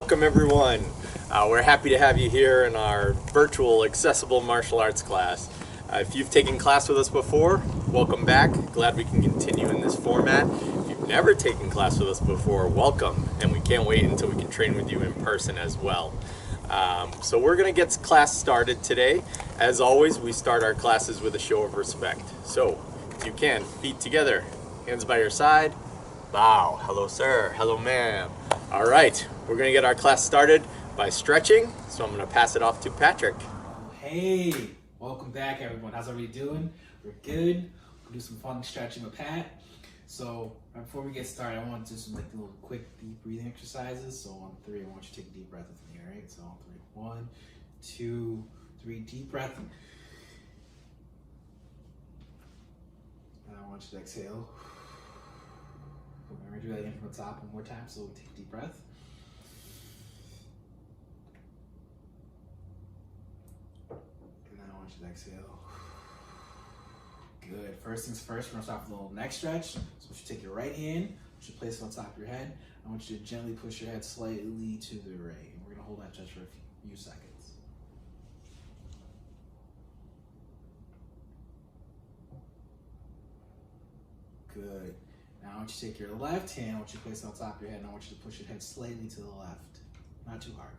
Welcome everyone. We're happy to have you here in our virtual accessible martial arts class. If you've taken class with us before, welcome back. Glad we can continue in this format. If you've never taken class with us before, welcome, and we can't wait until we can train with you in person as well. So we're going to get class started today. As always, we start our classes with a show of respect. So, if you can, feet together, hands by your side, bow. Hello sir, hello ma'am. All right, we're going to get our class started by stretching, so I'm going to pass it off to Patrick. Hey, welcome back everyone. How's everybody doing? We're good. We'll do some fun stretching with Pat. So before we get started, I want to do some little quick deep breathing exercises. So on 3, I want you to take a deep breath with me, all right? So on 3, 1, 2, 3, deep breath. And I want you to exhale. We're going to do that again from the top one more time. So take a deep breath. And then I want you to exhale. Good. First things first, we're going to start with a little neck stretch. So you should take your right hand, you should place it on top of your head. I want you to gently push your head slightly to the right. And we're going to hold that stretch for a few seconds. Good. Now I want you to take your left hand, I want you to place it on top of your head, and I want you to push your head slightly to the left. Not too hard.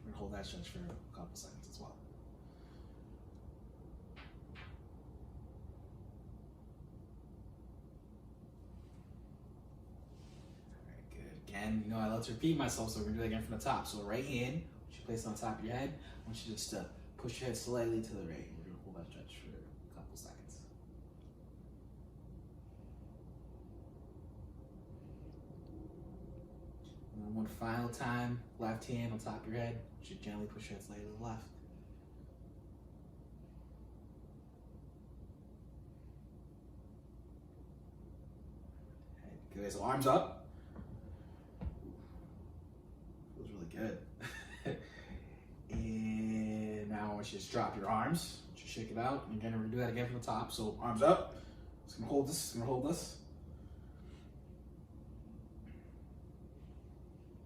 We're going to hold that stretch for a couple seconds as well. Alright, good. Again, I love to repeat myself, so we're going to do that again from the top. So right hand, I want you to place it on top of your head. I want you just to push your head slightly to the right. We're going to hold that stretch for a couple seconds. And one final time, left hand on top of your head. You should gently push your head slightly to the left. Okay, good. So arms up. Feels really good. And now I want you to just drop your arms. Just shake it out. And again, we're gonna do that again from the top. So arms up. Just gonna hold this. Gonna hold this.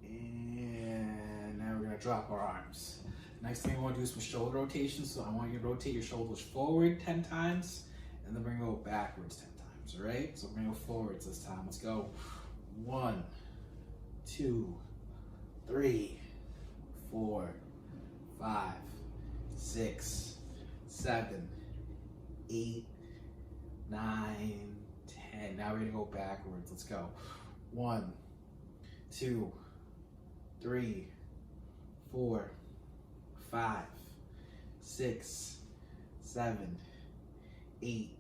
And now we're gonna drop our arms. Next thing we want to do is some shoulder rotations. So I want you to rotate your shoulders forward 10 times, and then we're gonna go backwards 10 times, all right? So we're gonna go forwards this time. Let's go. 1, 2, 3, 4, 5, 6, 7, 8, 9, 10. Now we're gonna go backwards. Let's go. 1, 2, 3, 4, 5, 6, 7, 8,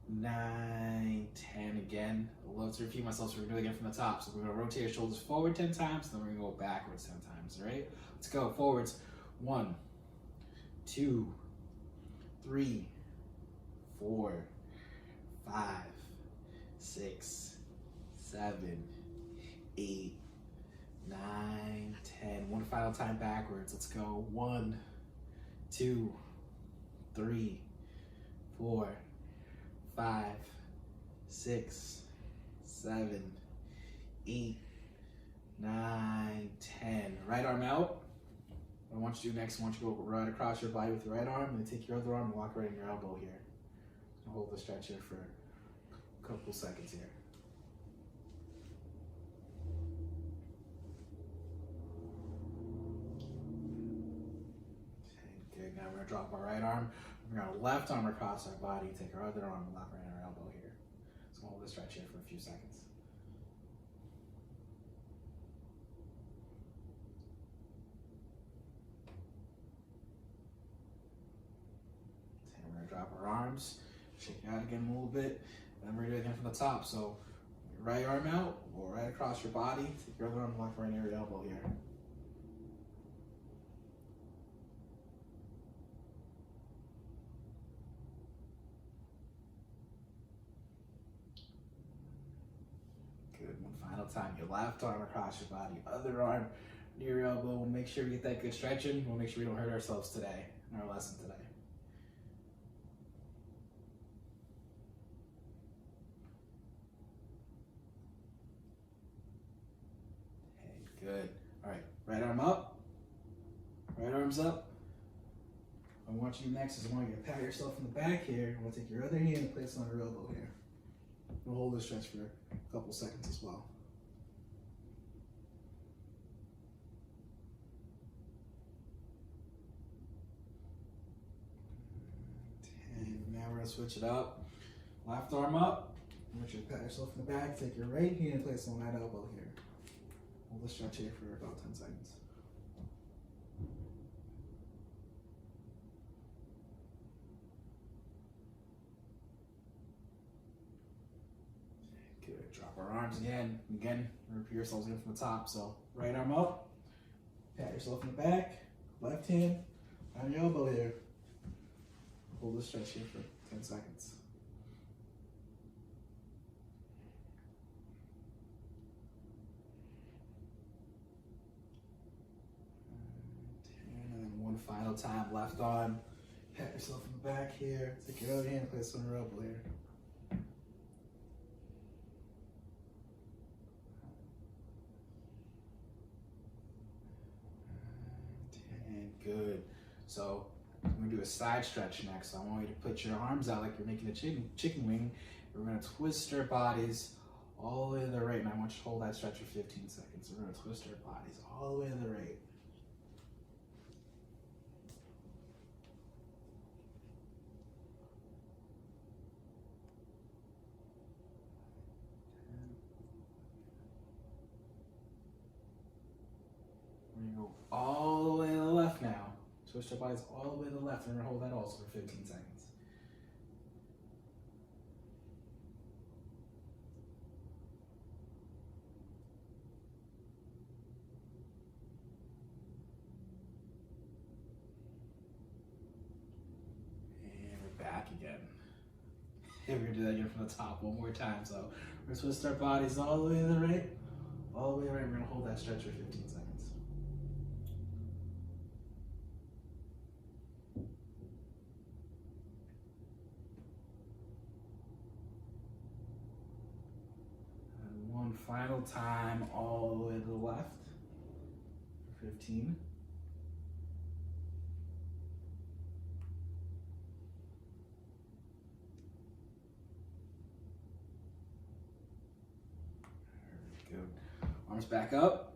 9, 10. Again, I love to repeat myself, so we're gonna do it again from the top. So we're gonna rotate your shoulders forward 10 times, then we're gonna go backwards 10 times, all right? Let's go, forwards. 1, 2, 3, 4, 5, 6, 7, 8, 9, 10. One final time backwards. Let's go. 1, 2, 3, 4, 5, 6, 7, 8, 9, 10. Right arm out. What I want you to do next, I want you to go right across your body with your right arm, and then take your other arm and walk right in your elbow here. And hold the stretch here for a couple seconds here. Okay, now we're gonna drop our right arm. We're gonna left arm across our body, take our other arm and lock right in our elbow here. So hold the stretch here for a few seconds. We're gonna drop our arms, shake it out again a little bit, and then we're gonna do it again from the top. So your right arm out, or right across your body, take your other arm and lock right near your elbow here. Good, one final time. Your left arm across your body, other arm near your elbow. We'll make sure we get that good stretching. We'll make sure we don't hurt ourselves today in our lesson today. Good. All right, right arm arms up. I want you next is I want you to pat yourself in the back here. I want to take your other hand and place it on your elbow here. We'll hold this stretch for a couple seconds as well. And now we're going to switch it up. Left arm up. I want you to pat yourself in the back. Take your right hand and place it on that elbow here. Hold the stretch here for about 10 seconds. Good. Drop our arms again. Again, repeat ourselves in from the top. So right arm up. Pat yourself in the back. Left hand on your elbow here. Hold the stretch here for 10 seconds. And then one final time, left arm. Pat yourself in the back here. Take your other hand, place it on your elbow here. And good. So I'm going to do a side stretch next. So I want you to put your arms out like you're making a chicken wing. We're going to twist our bodies all the way to the right, and I want you to hold that stretch for 15 seconds. We're going to twist our bodies all the way to the right. We're going to go all the way to the left now. Twist our bodies all the way to the left, and we're going to hold that also for 15 seconds. Back again. And we're gonna do that again from the top one more time. So we're gonna twist our bodies all the way to the right, all the way to the right. We're gonna hold that stretch for 15 seconds. And one final time, all the way to the left for 15. Good. Arms back up.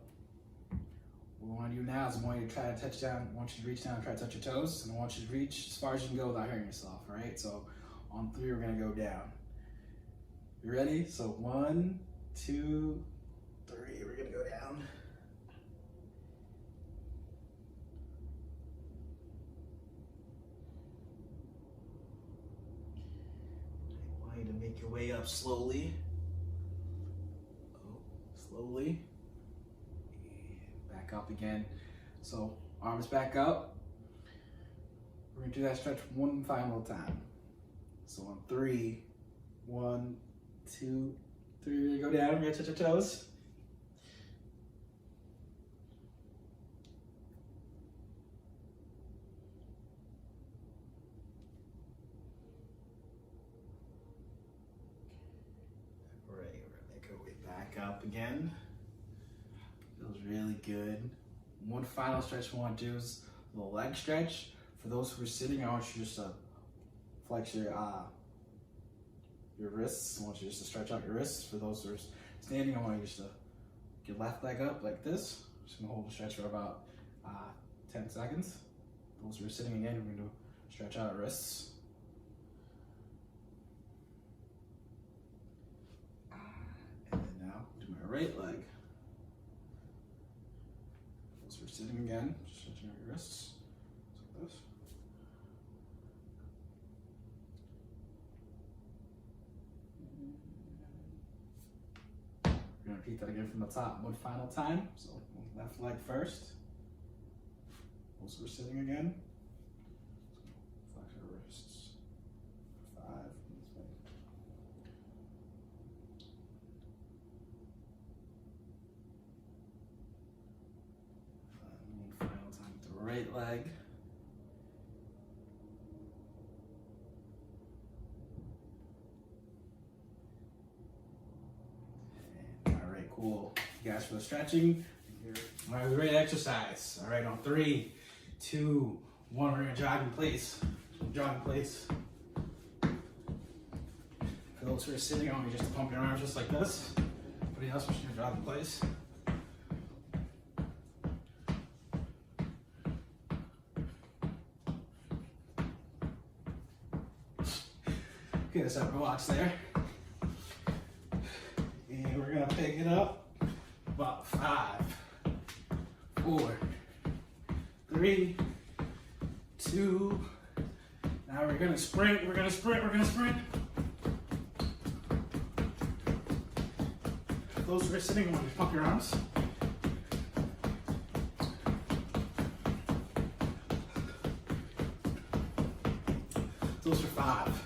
What we want to do now is I want you to try to touch down. I want you to reach down and try to touch your toes. And I want you to reach as far as you can go without hurting yourself, all right? So on 3, we're going to go down. You ready? So 1, 2, 3. We're going to go down. I want you to make your way up slowly. Slowly. And back up again. So arms back up. We're going to do that stretch one final time. So on 3, 1, 2, 3, we're going to go down. We're going to touch your toes. Right, we're going to make our way back up again. Feels really good. One final stretch we want to do is a little leg stretch. For those who are sitting, I want you just to flex your wrists. I want you just to stretch out your wrists. For those who are standing, I want you just to get left leg up like this. Just gonna hold the stretch for about 10 seconds. Those who are sitting again, we're gonna stretch out our wrists. And then now do my right leg. Those who are sitting again, just stretching out your wrists. Just like this. We're gonna repeat that again from the top one final time. So left leg first. Those who are sitting again. Flex our wrists. 5. One final time with the right leg. All right, cool. You guys for the stretching. All right, we're ready to exercise. All right, on 3, 2, 1. We're gonna jog in place. Jog in place. For those who are sitting, I want you just to pump your arms just like this. Everybody else, we're just gonna jog in place. Get us upper locks there. And we're gonna pick it up. About 5, 4, 3, 2. Now we're gonna sprint, we're gonna sprint, we're gonna sprint. Those who are sitting, I want you to pump your arms. Those are 5,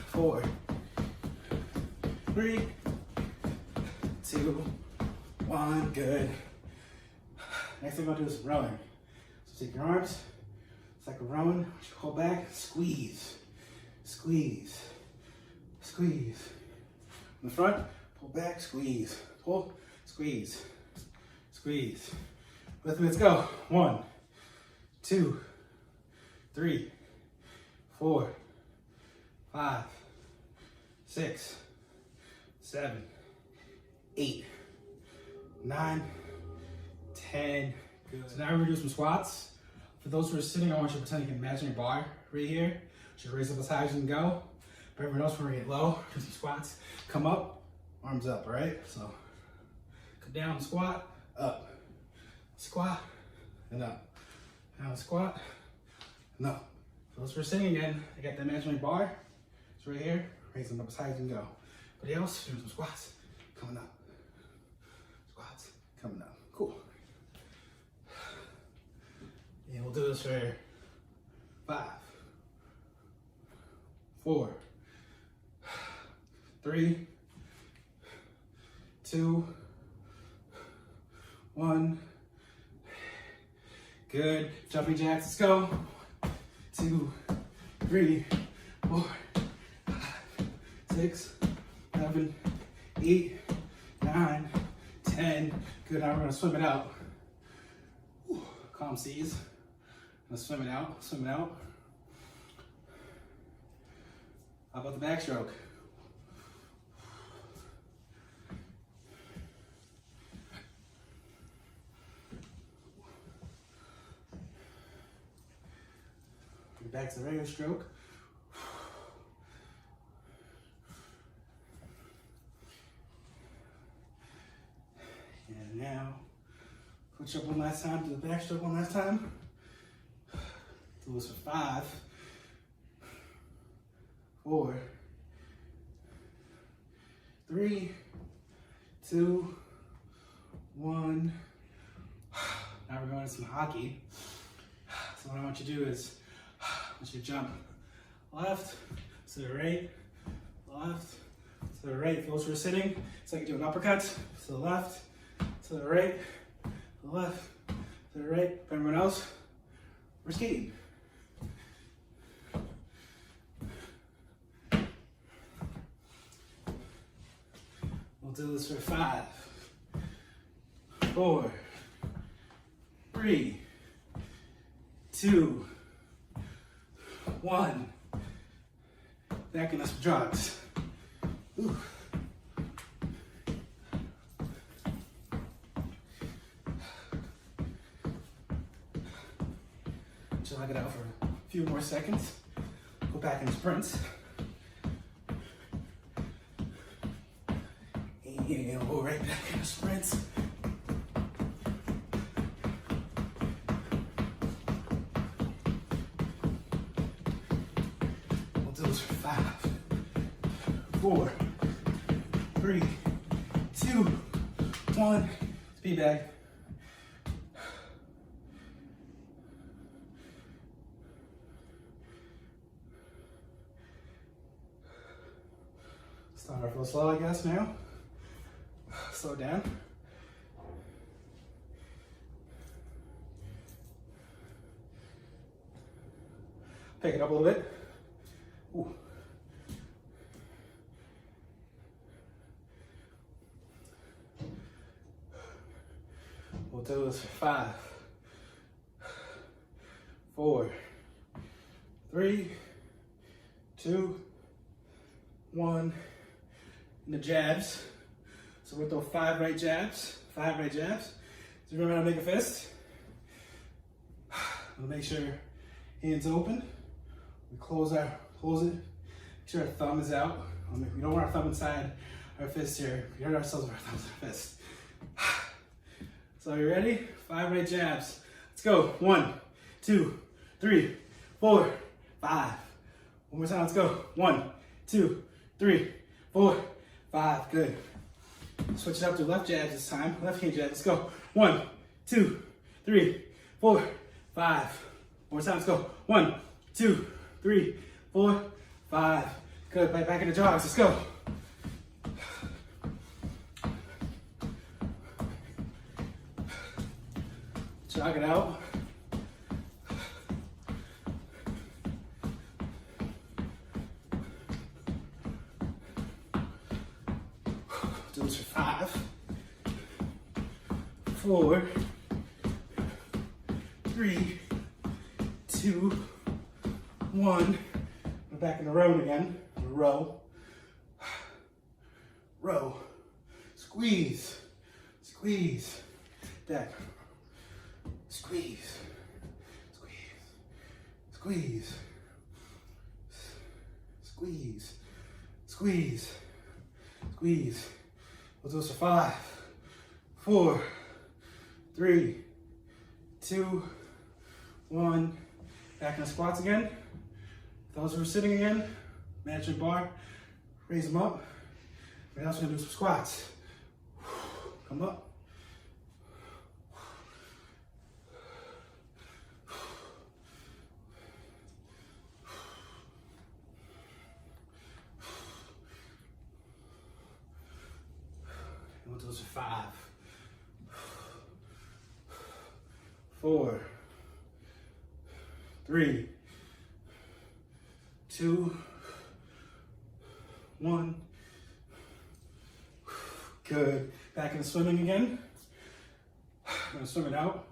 4, 3, 2, 1. Good. Next thing I'm gonna do is rowing. So take your arms. It's like a rowing. Hold back. Squeeze. Squeeze. Squeeze. In the front. Pull back. Squeeze. Pull. Squeeze. Squeeze. With me. Let's go. 1, 2, 3, 4, 5, 6, 7, 8, 9, 10. Good. So now we're gonna do some squats. For those who are sitting, I want you to pretend you can imagine your bar right here. Just raise up as high as you can go. For everyone else, we're gonna get low, do some squats. Come up, arms up, all right? So come down, squat, up. Squat, and up. Down, squat, and up. For those who are sitting again, I got the imaginary bar. It's right here. Raise them up as high as you can go. Everybody else, doing some squats, coming up. Squats, coming up. Cool. And we'll do this for 5, 4, 3, 2, 1. Good. Jumping jacks, let's go. 2, 3, 4, 5, 6, 7, 8, 9, 10. Good, now we're gonna swim it out. Whew. Calm seas. Gonna swim it out, swim it out. How about the backstroke? Back to the regular stroke. And now, push up one last time, do the backstroke one last time. Do this for 5, 4, 3, 2, 1. Now we're going to some hockey. So what I want you to do is, I want you to jump left to the right, left to the right. For those who are sitting, it's like you do an uppercut. To the left, to the right, to the left, to the right. For everyone else, we're skating. We'll do this for 5, 4, 3, 2, 1. Back in us for jogs. Ooh. Jog it out for a few more seconds. Go back in sprints. And we'll go right back into sprints. We'll do this for 5, 4, 3, 2, 1. Speed bag. Start off real slow, I guess, now. Slow down. Pick it up a little bit. Ooh. We'll do this for 5, 4, 3, 2, 1. And the jabs. So we'll throw 5 right jabs. 5 right jabs. So remember how to make a fist. We'll make sure hands open. We close it. Make sure our thumb is out. We don't want our thumb inside our fist here. We hurt ourselves with our thumbs in our fist. So are you ready? 5 right jabs. Let's go. 1, 2, 3, 4, 5. One more time. Let's go. 1, 2, 3, 4, 5. Good. Switch it up to left jabs this time. Left hand jab. Let's go. 1, 2, 3, 4, 5. One more time. Let's go. 1, 2, 3, 4, 5. Good. Back into jogs. Let's go. Jog it out. Do this for 5, 4, 3, 2, 1. We're back in the row again. Row. Row. Squeeze. Squeeze. Back. Squeeze. Squeeze. Squeeze. Squeeze. Squeeze. Squeeze. We'll do this for 5, 4, 3, 2, 1. Back in the squats again. Those who are sitting again, match your bar, raise them up. We're also gonna do some squats. Come up. We'll do this for 5, 4, 3, 2, 1. Good. Back into swimming again. I'm gonna swim it out.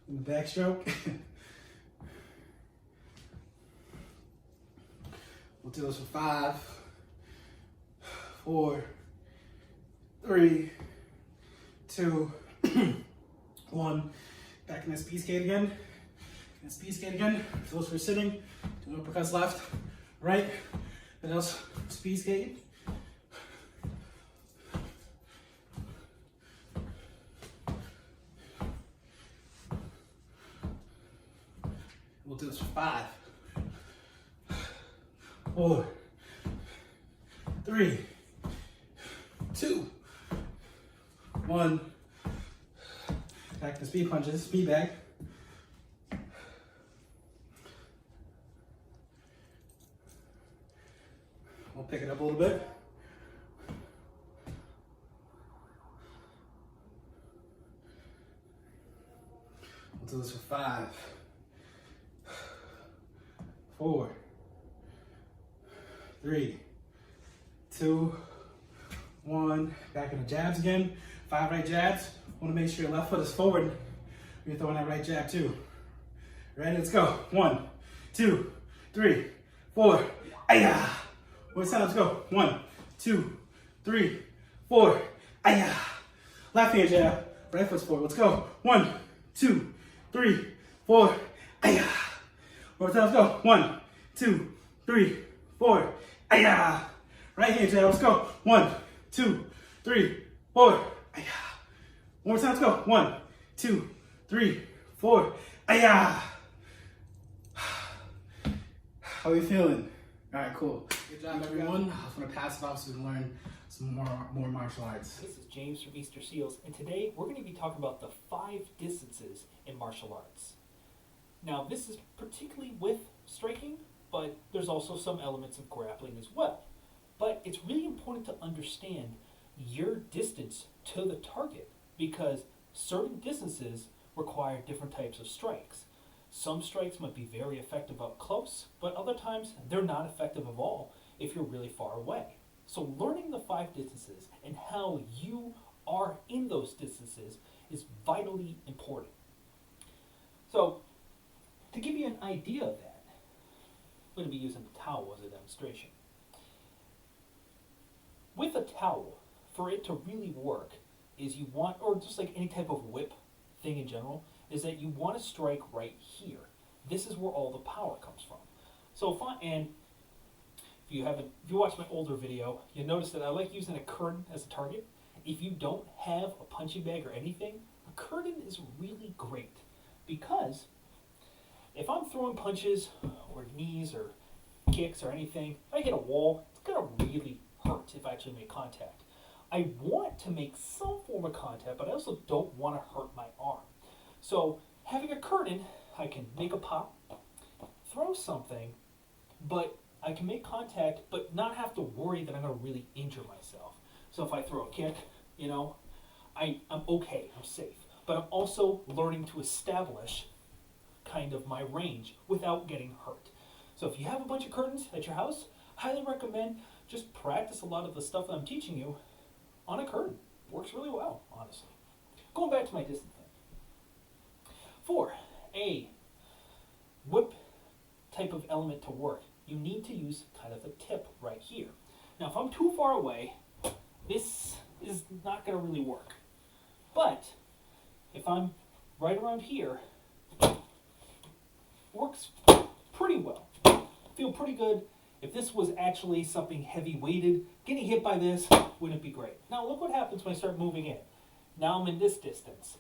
In the backstroke. We'll do this for 5, 4, 3, 2, 1. Back in that speed skate again. For those who are sitting, do uppercuts left, right. Then else speed skate. We'll do this for 5, 4, 3, 2, 1. Back to speed punches, speed bag. We'll pick it up a little bit. We'll do this for 5, 4, 3, 2, 1. Back into jabs again. 5 right jabs. Want to make sure your left foot is forward. You're throwing that right jab too. Ready? Let's go. 1, 2, 3, 4. Ayah! One time. Let's go. 1, 2, 3, 4. Ayah! Left hand jab. Right foot's forward. Let's go. 1, 2, 3, 4. Ayah! One time. Let's go. 1, 2, 3, 4. Ayah! Right hand jab. Let's go. 1, 2, 3, 4. Ayah! One more time, let's go. 1, 2, 3, 4. Ayah! How are you feeling? All right, cool. Good job, everyone. I just want to pass it off so we can learn some more martial arts. This is James from Easterseals, and today we're going to be talking about the 5 distances in martial arts. Now, this is particularly with striking, but there's also some elements of grappling as well. But it's really important to understand your distance to the target, because certain distances require different types of strikes. Some strikes might be very effective up close, but other times they're not effective at all if you're really far away. So learning the 5 distances and how you are in those distances is vitally important. So to give you an idea of that, I'm going to be using a towel as a demonstration. With a towel, for it to really work, is you want, or just like any type of whip thing in general, is that you want to strike right here. This is where all the power comes from. So if you watch my older video, you'll notice that I like using a curtain as a target. If you don't have a punching bag or anything, a curtain is really great, because if I'm throwing punches or knees or kicks or anything, if I hit a wall, it's gonna really hurt if I actually make contact. I want to make some form of contact, but I also don't want to hurt my arm. So having a curtain, I can make a pop, throw something, but I can make contact, but not have to worry that I'm going to really injure myself. So if I throw a kick, I'm okay, I'm safe. But I'm also learning to establish kind of my range without getting hurt. So if you have a bunch of curtains at your house, I highly recommend just practice a lot of the stuff that I'm teaching you on a curtain. Works really well, honestly. Going back to my distance thing. For a whip type of element to work, you need to use kind of a tip right here. Now, if I'm too far away, this is not going to really work. But if I'm right around here, works pretty well. Feel pretty good. If this was actually something heavy weighted, getting hit by this wouldn't be great. Now look what happens when I start moving in. Now I'm in this distance.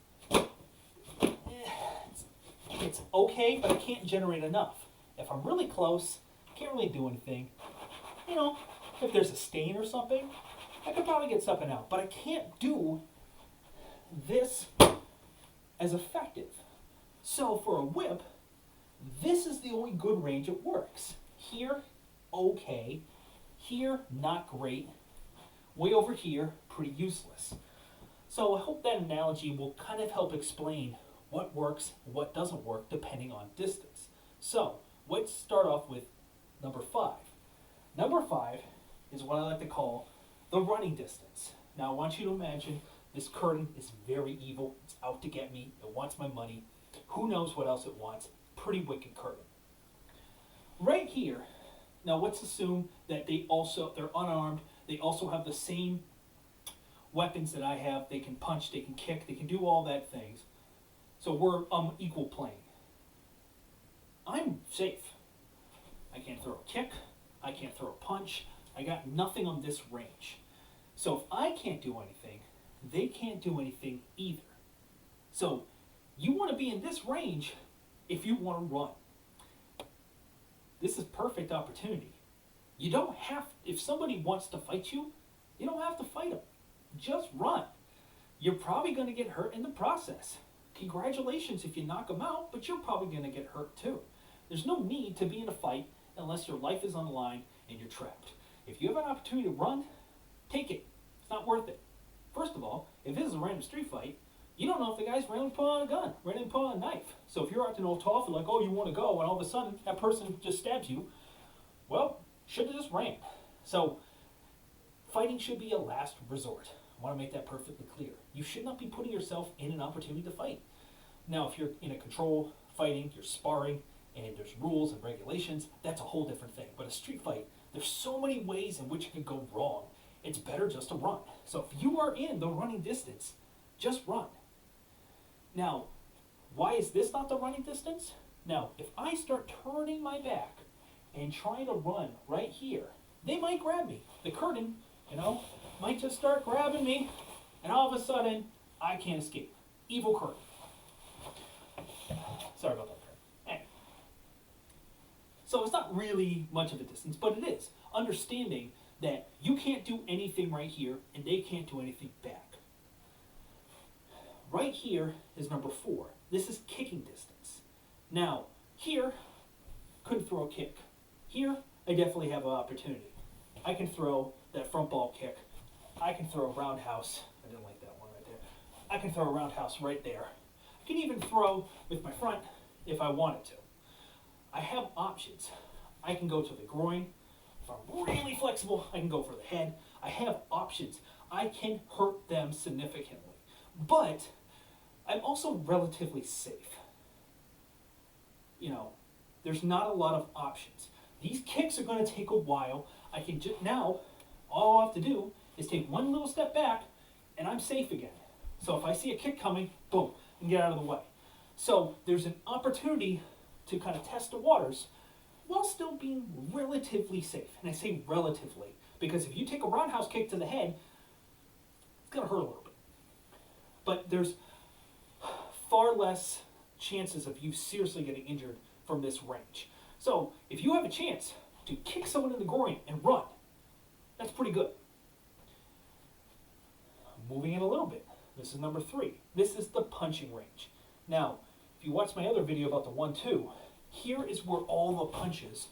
It's okay, but I can't generate enough. If I'm really close, I can't really do anything. If there's a stain or something, I could probably get something out. But I can't do this as effective. So for a whip, this is the only good range it works. Here, okay. Here, not great. Way over here, pretty useless. So I hope that analogy will kind of help explain what works, what doesn't work, depending on distance. So let's start off with number 5. Number 5 is what I like to call the running distance. Now I want you to imagine this curtain is very evil. It's out to get me. It wants my money. Who knows what else it wants? Pretty wicked curtain. Right here, now let's assume that they're unarmed. They also have the same weapons that I have. They can punch, they can kick, they can do all that things. So we're equal playing. I'm safe. I can't throw a kick. I can't throw a punch. I got nothing on this range. So if I can't do anything, they can't do anything either. So you want to be in this range if you want to run. This is perfect opportunity. You don't have, if somebody wants to fight you, you don't have to fight them. Just run. You're probably going to get hurt in the process. Congratulations if you knock them out, but you're probably going to get hurt too. There's no need to be in a fight unless your life is on the line and you're trapped. If you have an opportunity to run, take it. It's not worth it. First of all, if this is a random street fight, you don't know if the guy's randomly put on a gun, randomly put on a knife. So if you're acting all tough and like, oh, you want to go, and all of a sudden that person just stabs you, well, should have just ran. So fighting should be a last resort. I want to make that perfectly clear. You should not be putting yourself in an opportunity to fight. Now, if you're in a control fighting, you're sparring, and there's rules and regulations, that's a whole different thing. But a street fight, there's so many ways in which it can go wrong. It's better just to run. So if you are in the running distance, just run. Now, why is this not the running distance? Now, if I start turning my back and trying to run right here, they might grab me. The curtain, might just start grabbing me, and all of a sudden, I can't escape. Evil curtain. Sorry about that. Anyway. So it's not really much of a distance, but it is. Understanding that you can't do anything right here, and they can't do anything back. Right here is number 4. This is kicking distance. Now, here, couldn't throw a kick. Here, I definitely have an opportunity. I can throw that front ball kick. I can throw a roundhouse. I didn't like that one right there. I can throw a roundhouse right there. I can even throw with my front, if I wanted to. I have options. I can go to the groin. If I'm really flexible, I can go for the head. I have options. I can hurt them significantly. But I'm also relatively safe. You know, there's not a lot of options. These kicks are going to take a while. I can just now, all I have to do is take one little step back and I'm safe again. So if I see a kick coming, boom, and get out of the way. So there's an opportunity to kind of test the waters while still being relatively safe. And I say relatively because if you take a roundhouse kick to the head, it's going to hurt a little bit. But there's far less chances of you seriously getting injured from this range. So if you have a chance to kick someone in the groin and run, that's pretty good. Moving in a little bit. This is number 3. This is the punching range. Now, if you watch my other video about the 1-2, here is where all the punches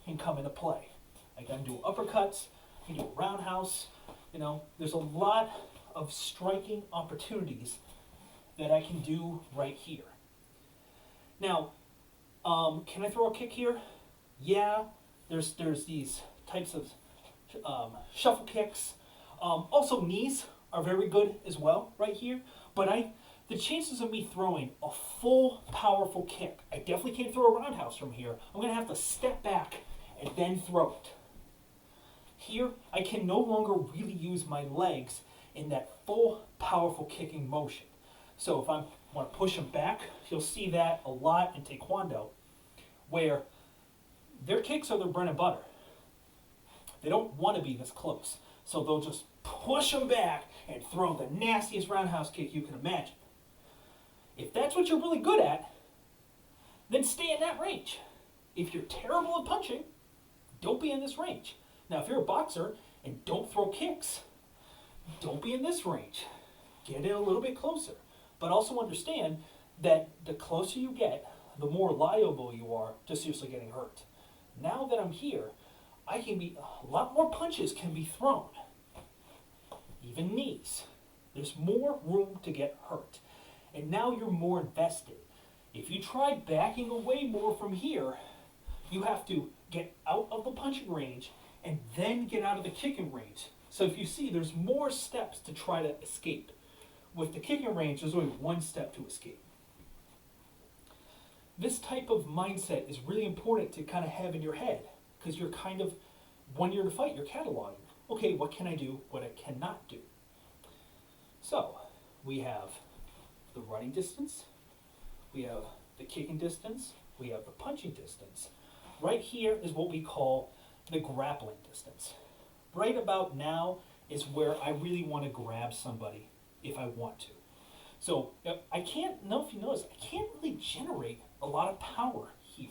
can come into play. I can do uppercuts, I can do a roundhouse. You know, there's a lot of striking opportunities that I can do right here. Now, can I throw a kick here? Yeah, there's these types of shuffle kicks. Also, knees are very good as well right here. But the chances of me throwing a full, powerful kick, I definitely can't throw a roundhouse from here. I'm going to have to step back and then throw it. Here, I can no longer really use my legs in that full, powerful kicking motion. So if I want to push them back, you'll see that a lot in Taekwondo, where their kicks are their bread and butter. They don't want to be this close. So they'll just push them back and throw the nastiest roundhouse kick you can imagine. If that's what you're really good at, then stay in that range. If you're terrible at punching, don't be in this range. Now, if you're a boxer and don't throw kicks, don't be in this range. Get in a little bit closer. But also understand that the closer you get, the more liable you are to seriously getting hurt. Now that I'm here, a lot more punches can be thrown. Even knees. There's more room to get hurt. And now you're more invested. If you try backing away more from here, you have to get out of the punching range and then get out of the kicking range. So if you see, there's more steps to try to escape. With the kicking range, there's only one step to escape. This type of mindset is really important to kind of have in your head because you're kind of, when you're to fight, you're cataloging. Okay, what can I do, what I cannot do? So, we have the running distance, we have the kicking distance, we have the punching distance. Right here is what we call the grappling distance. Right about now is where I really want to grab somebody if I want to. So I can't know if you notice, I can't really generate a lot of power here.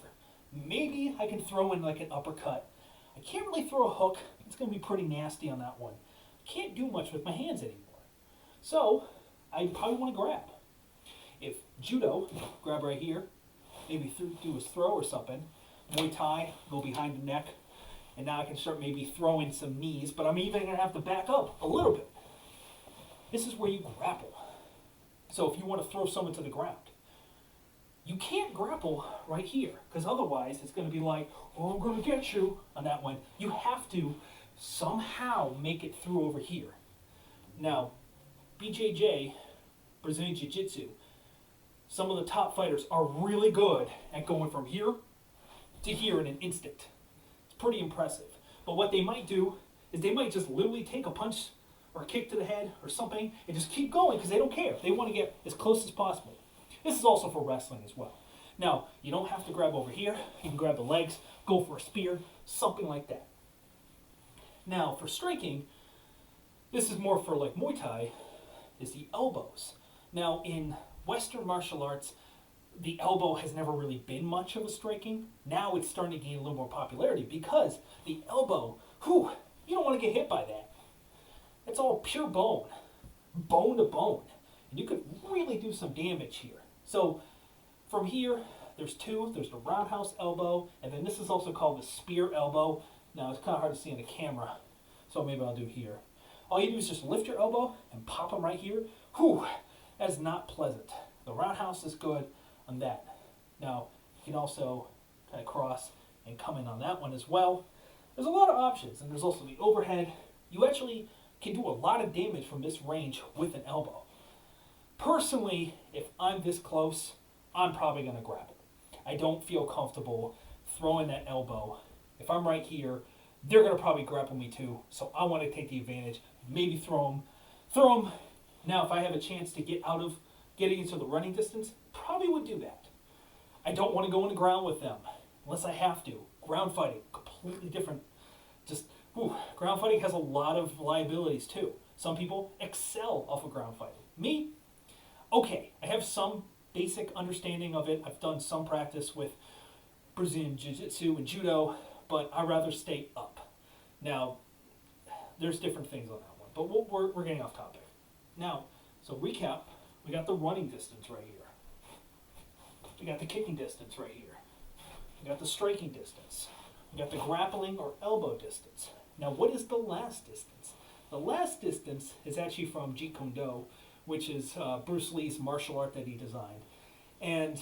Maybe I can throw in like an uppercut. I can't really throw a hook. It's going to be pretty nasty on that one. I can't do much with my hands anymore. So I probably want to grab. If judo, grab right here, maybe do his throw or something. Muay Thai, go behind the neck. And now I can start maybe throwing some knees, but I'm even going to have to back up a little bit. This is where you grapple. So if you want to throw someone to the ground, you can't grapple right here, because otherwise it's going to be like, oh, I'm going to get you on that one. You have to somehow make it through over here. Now, BJJ, Brazilian Jiu-Jitsu, some of the top fighters are really good at going from here to here in an instant. It's pretty impressive. But what they might do is they might just literally take a punch or a kick to the head or something and just keep going because they don't care. They want to get as close as possible. This is also for wrestling as well. Now, you don't have to grab over here. You can grab the legs, go for a spear, something like that. Now, for striking, this is more for like Muay Thai, is the elbows. Now, in Western martial arts, the elbow has never really been much of a striking. Now it's starting to gain a little more popularity because the elbow, you don't want to get hit by that. It's all pure bone, bone to bone. And you could really do some damage here. So from here, there's two. There's the roundhouse elbow, and then this is also called the spear elbow. Now it's kind of hard to see in the camera, so maybe I'll do here. All you do is just lift your elbow and pop them right here. That's not pleasant. The roundhouse is good on that. Now, you can also kind of cross and come in on that one as well. There's a lot of options, and there's also the overhead. You actually can do a lot of damage from this range with an elbow. Personally, if I'm this close, I'm probably going to grapple. I don't feel comfortable throwing that elbow. If I'm right here, they're going to probably grapple me too, so I want to take the advantage, maybe throw them. Now, if I have a chance to get out of getting into the running distance, probably would do that. I don't want to go on the ground with them unless I have to. Ground fighting, completely different. Ground fighting has a lot of liabilities too. Some people excel off of ground fighting. Me, okay, I have some basic understanding of it. I've done some practice with Brazilian Jiu-Jitsu and Judo, but I'd rather stay up. Now, there's different things on that one, but we're getting off topic. Now, so recap, we got the running distance right here. We got the kicking distance right here. We got the striking distance. We got the grappling or elbow distance. Now, what is the last distance? The last distance is actually from Jeet Kune Do, which is Bruce Lee's martial art that he designed. And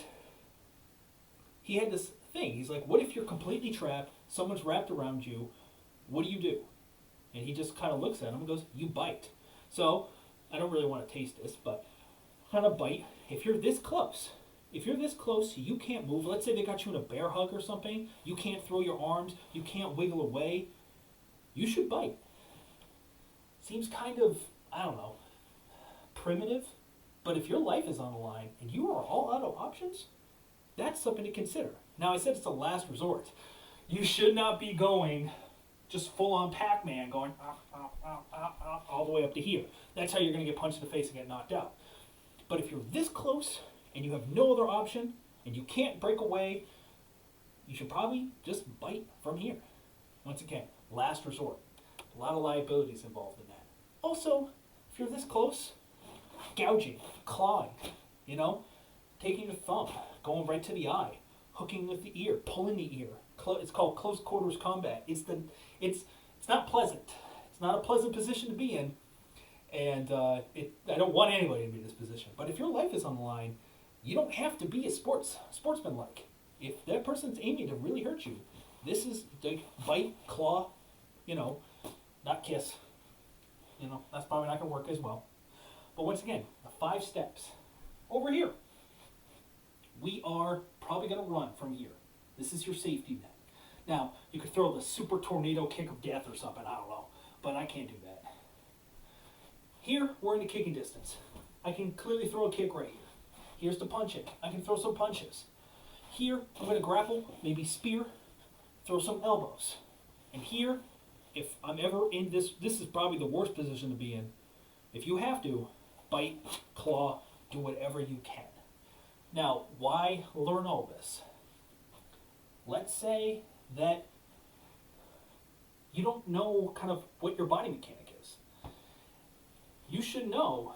he had this thing. He's like, what if you're completely trapped, someone's wrapped around you, what do you do? And he just kind of looks at him and goes, you bite. So, I don't really want to taste this, but kind of bite. If you're this close, you can't move. Let's say they got you in a bear hug or something. You can't throw your arms. You can't wiggle away. You should bite. Seems kind of, I don't know, primitive. But if your life is on the line and you are all out of options, that's something to consider. Now, I said it's a last resort. You should not be going just full-on Pac-Man going all the way up to here. That's how you're going to get punched in the face and get knocked out. But if you're this close and you have no other option and you can't break away, you should probably just bite from here. Once again, last resort. A lot of liabilities involved in that. Also, if you're this close, gouging, clawing, taking your thumb, going right to the eye, hooking with the ear, pulling the ear. It's called close quarters combat. It's not pleasant. It's not a pleasant position to be in, and I don't want anybody to be in this position. But if your life is on the line, you don't have to be a sportsman-like. If that person's aiming to really hurt you, this is the bite, claw, not kiss. That's probably not going to work as well. But once again, the 5 steps. Over here, we are probably going to run from here. This is your safety net. Now, you could throw the super tornado kick of death or something, I don't know. But I can't do that. Here, we're in the kicking distance. I can clearly throw a kick right here. Here's the punching. I can throw some punches. Here, I'm going to grapple, maybe spear, throw some elbows. And here, if I'm ever in this is probably the worst position to be in. If you have to, bite, claw, do whatever you can. Now, why learn all this? Let's say that you don't know kind of what your body mechanic is. You should know,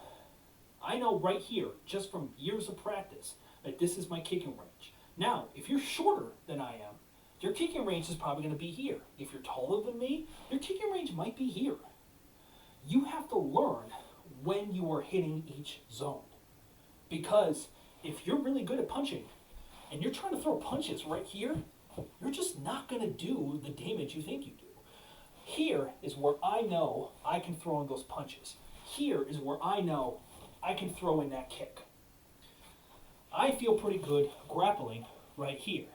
I know right here, just from years of practice, that this is my kicking range. Now, if you're shorter than I am, your kicking range is probably going to be here. If you're taller than me, your kicking range might be here. You have to learn when you are hitting each zone. Because if you're really good at punching, and you're trying to throw punches right here, you're just not going to do the damage you think you do. Here is where I know I can throw in those punches. Here is where I know I can throw in that kick. I feel pretty good grappling right here.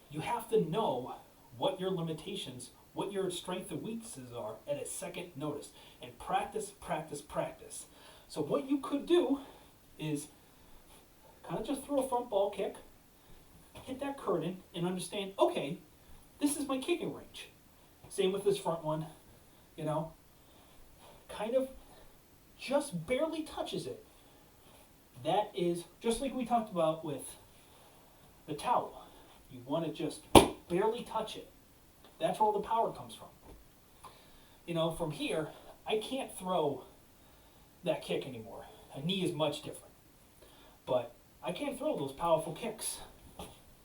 You have to know what your limitations, what your strengths and weaknesses are at a second notice. And practice, practice, practice. So what you could do is kind of just throw a front ball kick, hit that curtain, and understand, okay, this is my kicking range. Same with this front one, kind of just barely touches it. That is, just like we talked about with the towel. You want to just barely touch it. That's where all the power comes from. From here, I can't throw that kick anymore. A knee is much different. But I can't throw those powerful kicks.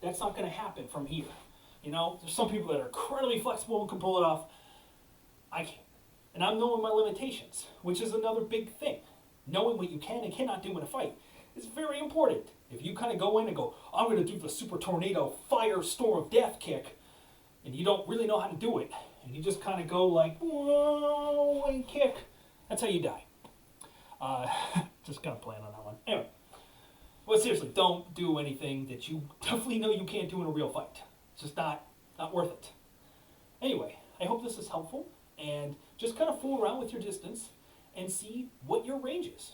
That's not going to happen from here. There's some people that are incredibly flexible and can pull it off. I can't. And I'm knowing my limitations, which is another big thing. Knowing what you can and cannot do in a fight. is very important. If you kind of go in and go, I'm going to do the super tornado fire storm of death kick, and you don't really know how to do it, and you just kind of go like, whoa, and kick, that's how you die. Just kind of playing on that one. Anyway, but seriously, don't do anything that you definitely know you can't do in a real fight. It's just not worth it. Anyway, I hope this is helpful, and just kind of fool around with your distance and see what your range is.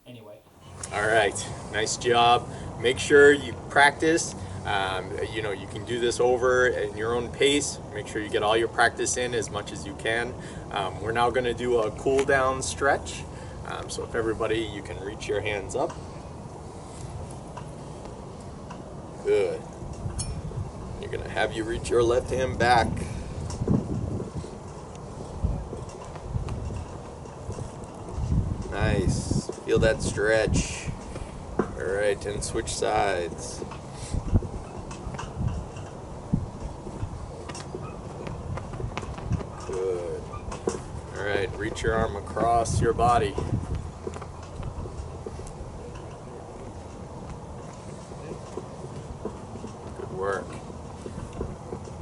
Anyway. All right, nice job. Make sure you practice. You can do this over at your own pace. Make sure you get all your practice in as much as you can. We're now going to do a cool down stretch. So if everybody, you can reach your hands up. Good. You're going to have you reach your left hand back. Nice. Feel that stretch. All right, and switch sides. Good. All right, reach your arm across your body. Good work.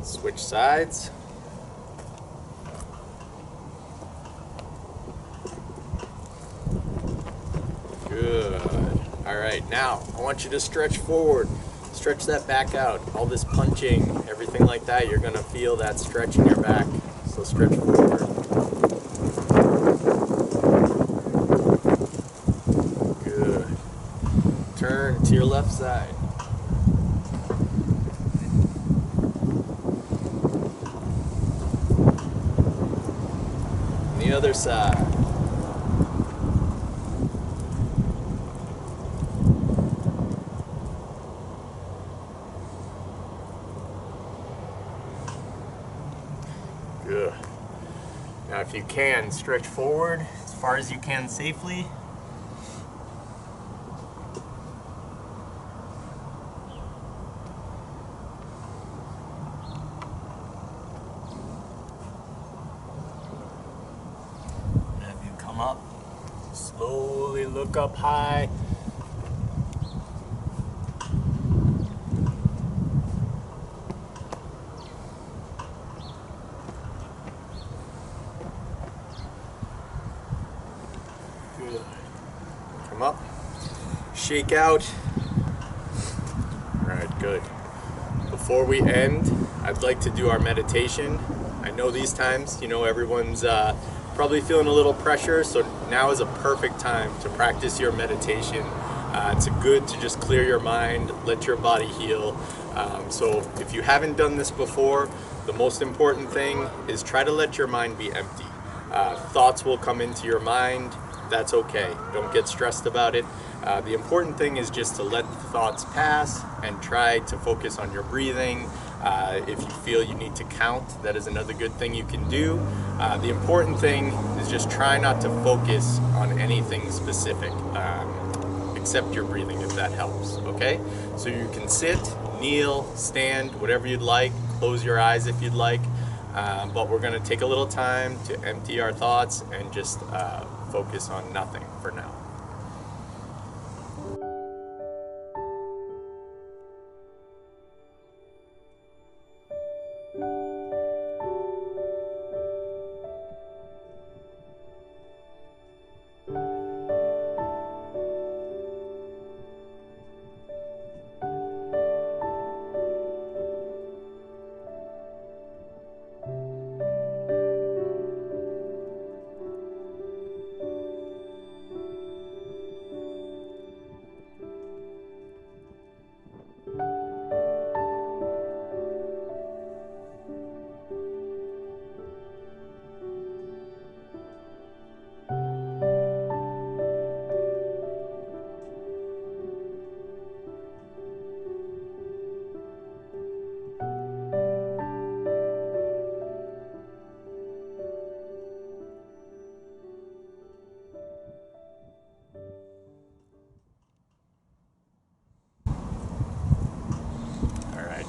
Switch sides. Good. All right, now I want you to stretch forward. Stretch that back out. All this punching, everything like that, you're going to feel that stretch in your back. So stretch forward. Good. Turn to your left side. And the other side. Good. Now if you can, stretch forward as far as you can safely. And have you come up, slowly look up high. Good. Come up, shake out. All right, good. Before we end, I'd like to do our meditation. I know these times, everyone's probably feeling a little pressure, so now is a perfect time to practice your meditation. It's good to just clear your mind, let your body heal. So if you haven't done this before, the most important thing is try to let your mind be empty. Thoughts will come into your mind. That's okay. Don't get stressed about it. The important thing is just to let the thoughts pass and try to focus on your breathing. If you feel you need to count, that is another good thing you can do. The important thing is just try not to focus on anything specific except your breathing, if that helps, okay? So you can sit, kneel, stand, whatever you'd like. Close your eyes if you'd like. But we're going to take a little time to empty our thoughts and just focus on nothing for now.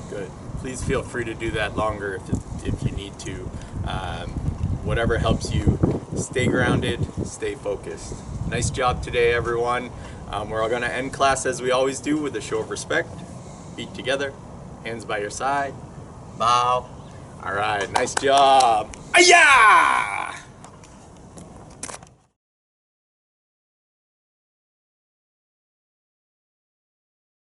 Good. Please feel free to do that longer if you need to. Whatever helps you stay grounded, stay focused. Nice job today, everyone. We're all going to end class as we always do with a show of respect. Feet together, hands by your side, bow. All right, nice job. Ayah!